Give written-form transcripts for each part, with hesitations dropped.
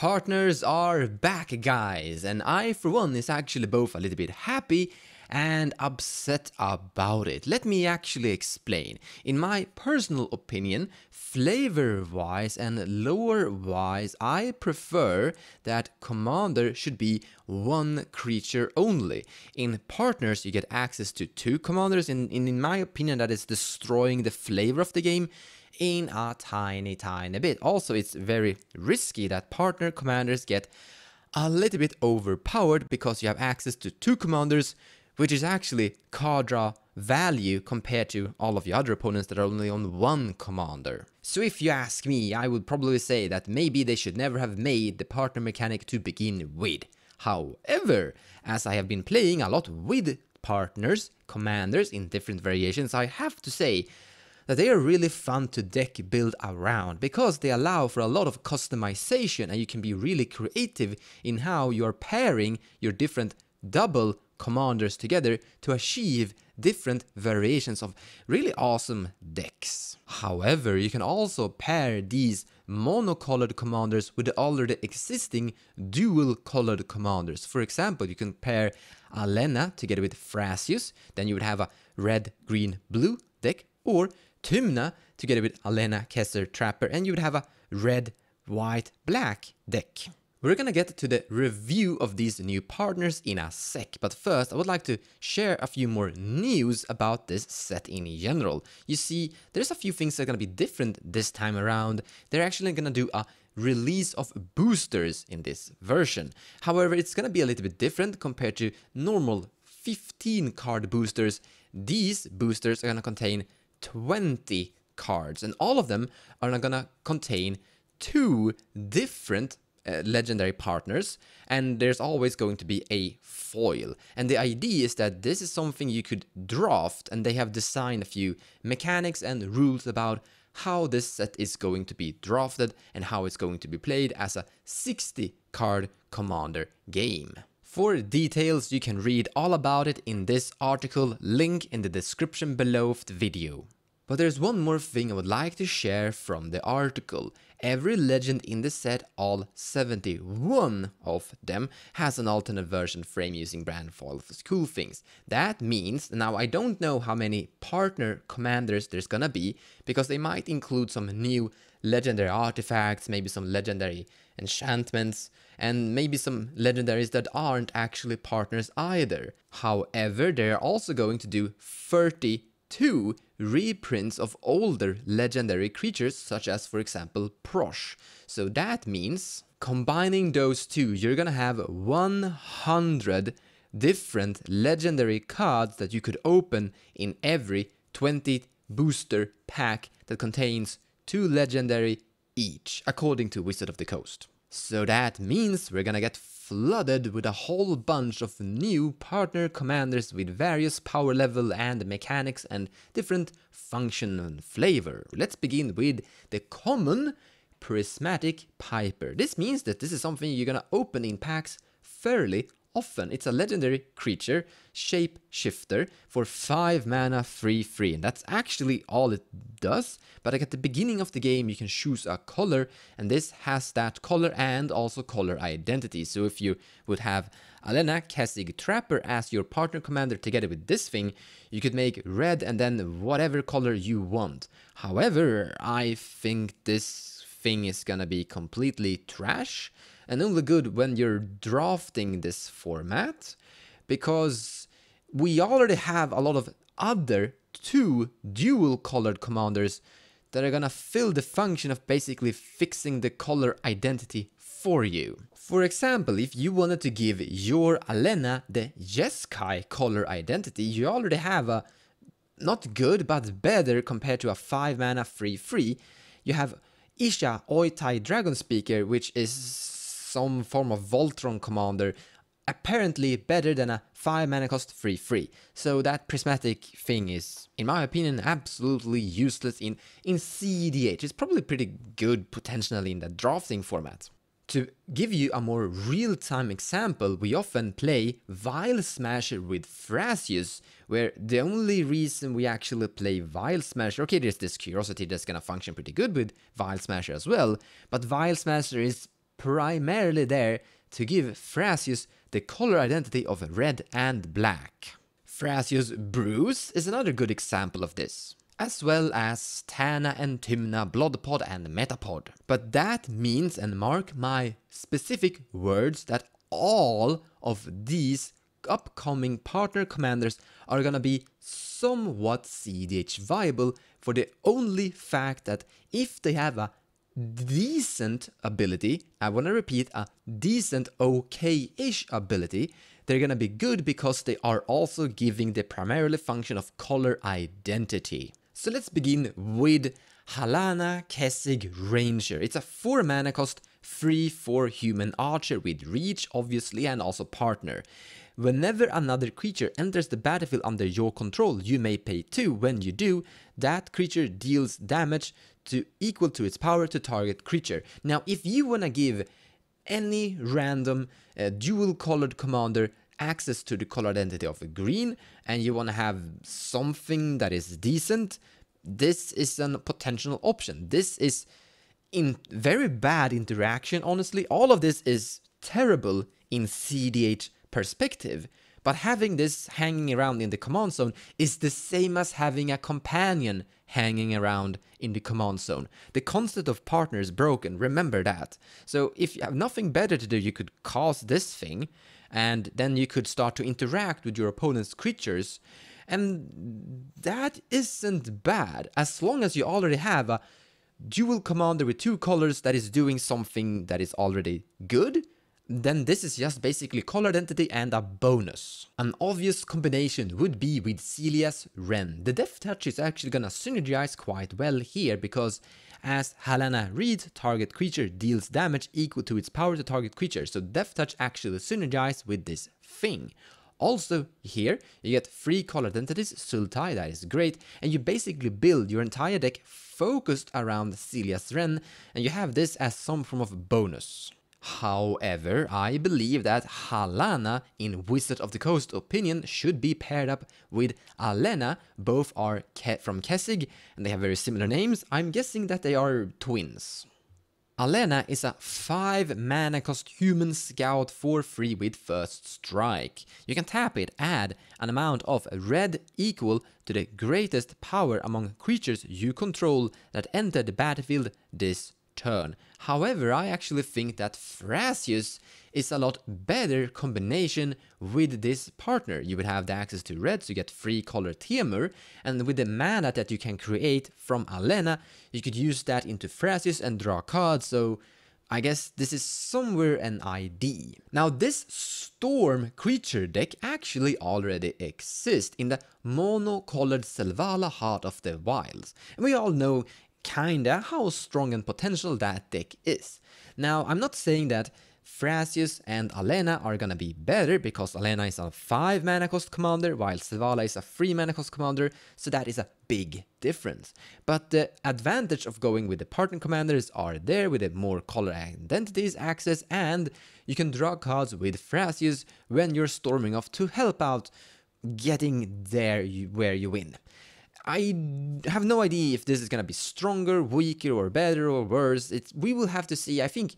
Partners are back, guys, and I for one is actually both a little bit happy and upset about it. Let me actually explain. In my personal opinion, flavor-wise and lore-wise, I prefer that Commander should be one creature only. In Partners, you get access to two Commanders, and in my opinion, that is destroying the flavor of the game in a tiny bit. Also, it's very risky that partner commanders get a little bit overpowered because you have access to two commanders, which is actually card draw value compared to all of your other opponents that are only on one commander. So if you ask me, I would probably say that maybe they should never have made the partner mechanic to begin with. However, as I have been playing a lot with partners, commanders in different variations, I have to say that they are really fun to deck build around because they allow for a lot of customization and you can be really creative in how you're pairing your different double commanders together to achieve different variations of really awesome decks. However, you can also pair these monocolored commanders with the already existing dual-colored commanders. For example, you can pair Halana together with Thrasius, then you would have a red, green, blue deck, or Tymna together with Halana, Kessig, Trapper, and you would have a red, white, black deck. We're gonna get to the review of these new partners in a sec, but first I would like to share a few more news about this set in general. You see, there's a few things that are gonna be different this time around. They're actually gonna do a release of boosters in this version. However, it's gonna be a little bit different compared to normal 15 card boosters. These boosters are gonna contain 20 cards, and all of them are gonna contain two different legendary partners, and there's always going to be a foil. And the idea is that this is something you could draft, and they have designed a few mechanics and rules about how this set is going to be drafted and how it's going to be played as a 60 card commander game. For details, you can read all about it in this article, link in the description below of the video. But there's one more thing I would like to share from the article. Every legend in the set, all 71 of them, has an alternate version frame using brand foil for cool things. That means, now I don't know how many partner commanders there's gonna be, because they might include some new legendary artifacts, maybe some legendary enchantments, and maybe some legendaries that aren't actually partners either. However, they're also going to do 32 reprints of older legendary creatures, such as, for example, Prosh. So that means, combining those two, you're gonna have 100 different legendary cards that you could open in every 20 booster pack that contains two legendary each, according to Wizard of the Coast. So that means we're gonna get flooded with a whole bunch of new partner commanders with various power level and mechanics and different function and flavor. Let's begin with the common Prismatic Piper. This means that this is something you're gonna open in packs fairly often. It's a legendary creature, shape shifter, for 5 mana 3/3, and that's actually all it does. But like at the beginning of the game you can choose a color, and this has that color and also color identity. So if you would have Halana, Kessig, Trapper as your partner commander together with this thing, you could make red and then whatever color you want. However, I think this thing is gonna be completely trash and only good when you're drafting this format, because we already have a lot of other two dual colored commanders that are gonna fill the function of basically fixing the color identity for you. For example, if you wanted to give your Halana the Jeskai color identity, you already have a not good but better compared to a 5 mana 3/3. You have Isha Oitai Dragon Speaker, which is some form of Voltron commander, apparently better than a 5 mana cost 3/3. So that prismatic thing is, in my opinion, absolutely useless in cEDH. It's probably pretty good potentially in the drafting format. To give you a more real-time example, we often play Vile Smasher with Thrasius, where the only reason we actually play Vile Smasher, okay, there's this Curiosity that's gonna function pretty good with Vile Smasher as well, but Vile Smasher is primarily there to give Thrasius the color identity of red and black. Thrasius Bruce is another good example of this, as well as Tana and Tymna, Bloodpod and Metapod. But that means, and mark my specific words, that all of these upcoming partner commanders are gonna be somewhat cEDH viable for the only fact that if they have a decent ability, I wanna repeat, a decent okay-ish ability, they're gonna be good because they are also giving the primarily function of color identity. So let's begin with Halana Kessig Ranger. It's a 4 mana cost, 3/4 human archer with reach obviously and also partner. Whenever another creature enters the battlefield under your control, you may pay 2. When you do, that creature deals damage equal to its power to target creature. Now if you wanna give any random dual colored commander access to the color identity of a green and you wanna have something that is decent, this is a potential option. This is in very bad interaction, honestly. All of this is terrible in cEDH perspective, but having this hanging around in the command zone is the same as having a companion hanging around in the command zone. The concept of partner is broken, remember that. So if you have nothing better to do, you could cast this thing, and then you could start to interact with your opponent's creatures, and that isn't bad, as long as you already have a dual commander with 2 colors that is doing something that is already good. Then this is just basically color identity and a bonus. An obvious combination would be with Celia's Wren. The Death Touch is actually gonna synergize quite well here because as Halana reads, target creature deals damage equal to its power to target creature. So Death Touch actually synergizes with this thing. Also here you get 3 color identities, Sultai, that is great, and you basically build your entire deck focused around Celia's Wren, and you have this as some form of bonus. However, I believe that Halana, in Wizard of the Coast opinion, should be paired up with Alena. Both are from Kessig, and they have very similar names. I'm guessing that they are twins. Alena is a 5 mana cost human scout for free with first strike. You can tap it, add an amount of red equal to the greatest power among creatures you control that enter the battlefield this turn. However, I actually think that Thrasius is a lot better combination with this partner. You would have the access to red, so you get 3 color Temur, and with the mana that you can create from Alena, you could use that into Thrasius and draw cards, so I guess this is somewhere an ID. Now this Storm creature deck actually already exists in the mono-colored Selvala Heart of the Wilds, and we all know kinda how strong and potential that deck is. Now, I'm not saying that Thrasius and Alena are gonna be better, because Alena is a 5 mana cost commander, while Selvala is a 3 mana cost commander, so that is a big difference. But the advantage of going with the partner commanders are there, with the more color identities access, and you can draw cards with Thrasius when you're storming off to help out getting there where you win. I have no idea if this is gonna be stronger, weaker, or better, or worse. We will have to see. I think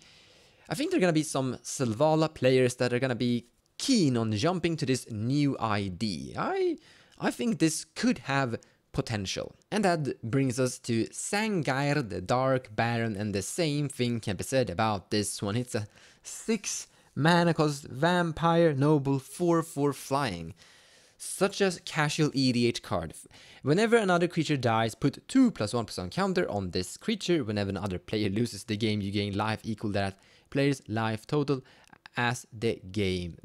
there are gonna be some Selvala players that are gonna be keen on jumping to this new ID. I think this could have potential. And that brings us to Sangaer, the Dark Baron, and the same thing can be said about this one. It's a 6 mana cost vampire noble 4/4 flying. Such a casual EDH card. Whenever another creature dies, put 2+1% counter on this creature. Whenever another player loses the game, you gain life equal to that player's life total as the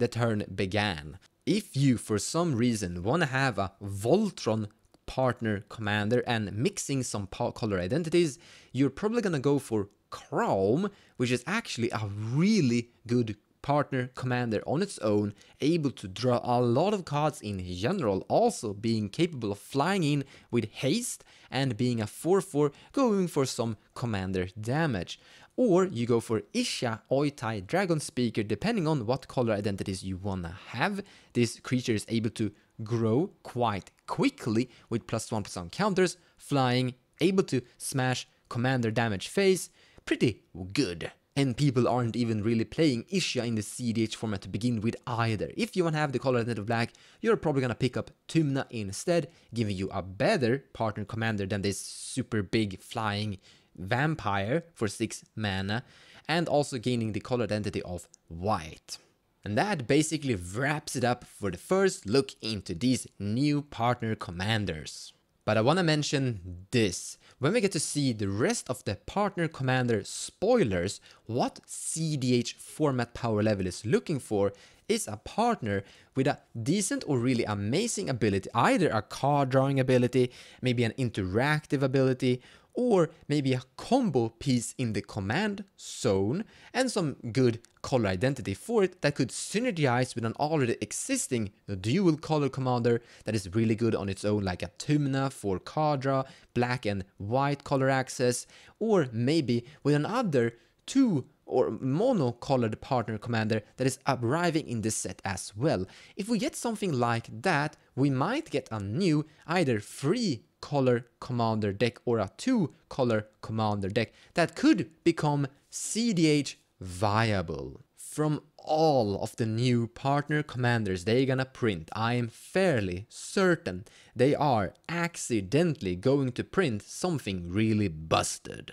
turn began. If you, for some reason, want to have a Voltron partner commander and mixing some color identities, you're probably going to go for Chrome, which is actually a really good partner commander on its own, able to draw a lot of cards in general, also being capable of flying in with haste and being a 4/4, going for some commander damage. Or you go for Isha Oitai Dragon Speaker, depending on what color identities you wanna have. This creature is able to grow quite quickly with +1% counters, flying, able to smash commander damage phase. Pretty good. And people aren't even really playing Isha in the cEDH format to begin with either. If you want to have the color identity of black, you're probably gonna pick up Tymna instead, giving you a better partner commander than this super big flying vampire for 6 mana, and also gaining the color identity of white. And that basically wraps it up for the first look into these new partner commanders. But I want to mention this. When we get to see the rest of the partner commander spoilers, what cEDH format power level is looking for is a partner with a decent or really amazing ability, either a card drawing ability, maybe an interactive ability, or maybe a combo piece in the command zone and some good color identity for it that could synergize with an already existing dual color commander that is really good on its own, like a Tymna for card draw, black and white color access, or maybe with another 2 or mono-colored partner commander that is arriving in this set as well. If we get something like that, we might get a new either free color commander deck or a 2 color commander deck that could become cEDH viable. From all of the new partner commanders they're gonna print, I am fairly certain they are accidentally going to print something really busted.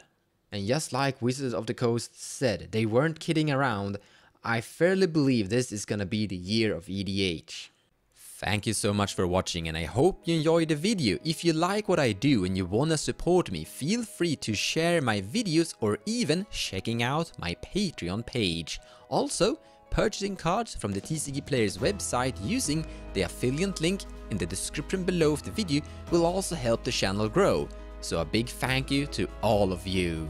And just like Wizards of the Coast said, they weren't kidding around. I fairly believe this is gonna be the year of EDH. Thank you so much for watching, and I hope you enjoyed the video. If you like what I do and you wanna support me, feel free to share my videos or even checking out my Patreon page. Also, purchasing cards from the TCG Players website using the affiliate link in the description below of the video will also help the channel grow. So a big thank you to all of you.